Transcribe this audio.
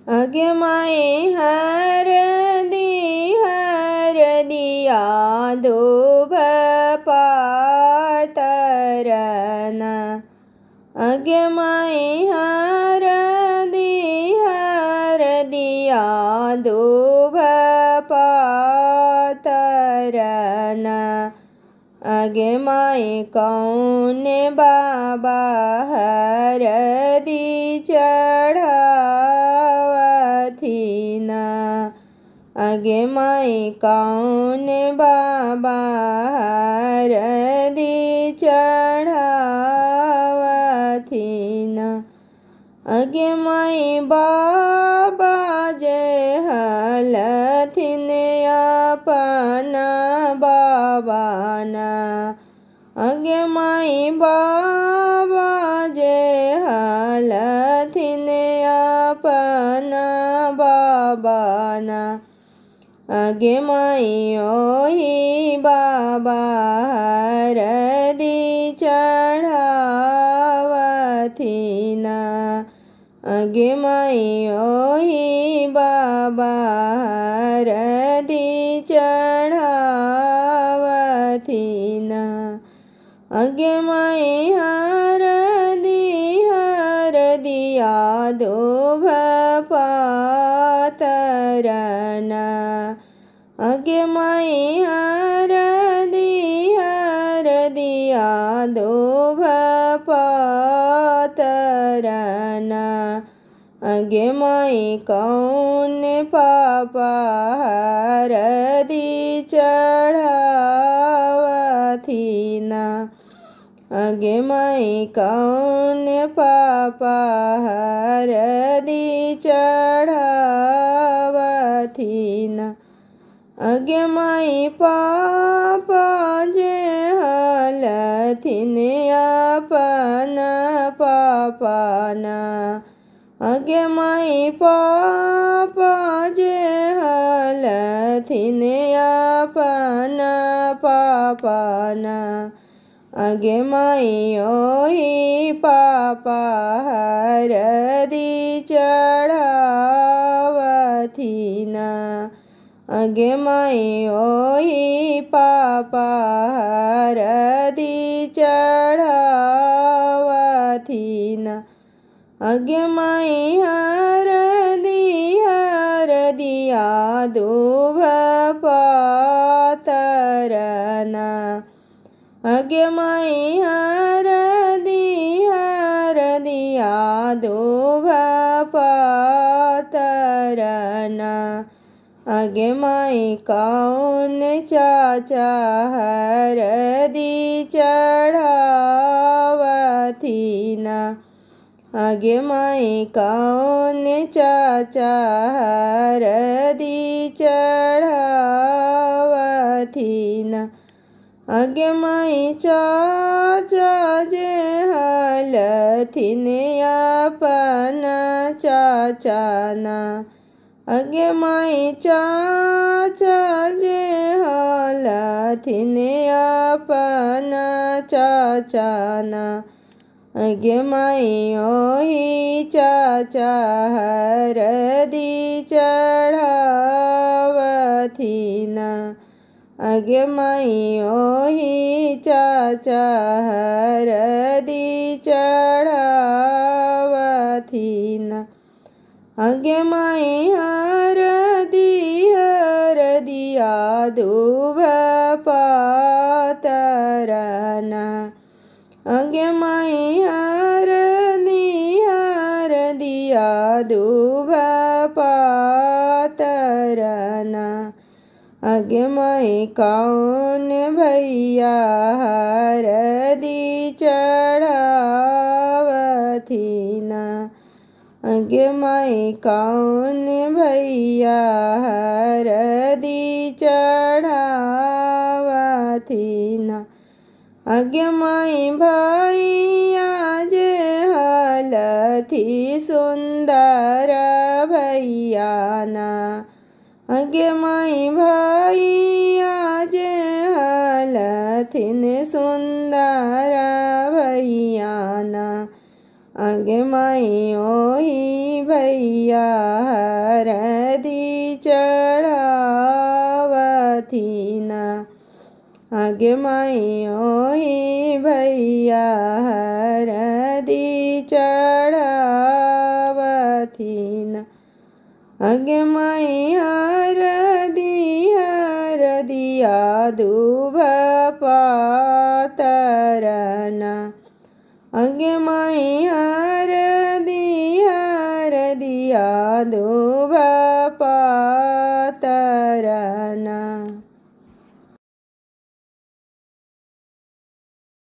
अगे माए हरदिया धूप पातरना। अगे माए हरदिया धूप पातरना। अगे माए कौन बाबा हरदी चढ़ावथीना। अगे माए कौन बाबा हरदी चढ़ावथीना। अगे माए बाबा जे हलथिन अपना बाबाना। अगे माए बाबा जे हलथिन अपना बाबाना। अगे माए ओही बाबा हरदी चढ़ावथीना। अगे माए ओही बाबा हरदी चढ़ावथीना। अगे माए हरदिया धूप पातरना। अगे माए हरदिया धूप पातरना। अगे माए कौन पापा हरदी चढ़ावथीना। अगे माए कौन पापा हरदी चढ़ावथीना। अगे माए पापा जे हलथिन अपना पापाना। अगे माए पापा जे हलथिन अपना पापाना। अगे माए ओही पापा हरदी चढ़ावथीना। अगे माए ओही पापा हरदी चढ़ावथीना। अगे माए हरदिया धूप पातरना। अगे माए हरदिया धूप पातरना। अगे माए कौन चाचा हरदी चढ़ावथीना। अगे माए कौन चाचा हरदी चढ़ावथीना। अगे माए चाचा जे हलथिन अपना चाचाना। अगे माए चाचा जे हलथिन अपना चाचाना। अगे माए ओही चाचा हरदी चढ़ावथीना। अगे माए ओही चाचा हरदी चढ़ावथीना। अगे माए हरदिया धूप पातरना। अगे माए हरदिया धूप पातरना। अगे माए कौन भैया हरदी चढ़ावथीना। अगे माए कौन भैया हरदी चढ़ावथीना। अगे माए भैया जे हलथी सुंदर भैयाना। अगे माए भैया जे हलथिन सुंदर भैयाना। अगे माए ओही ભૈયા હરદી ચડાવથીના આગે માઈઓ ભૈયા હરદી ચડાવથીના આગે માઈ હરદિયા દુભ પાતરના આગે માઈ હરદિયા દુભ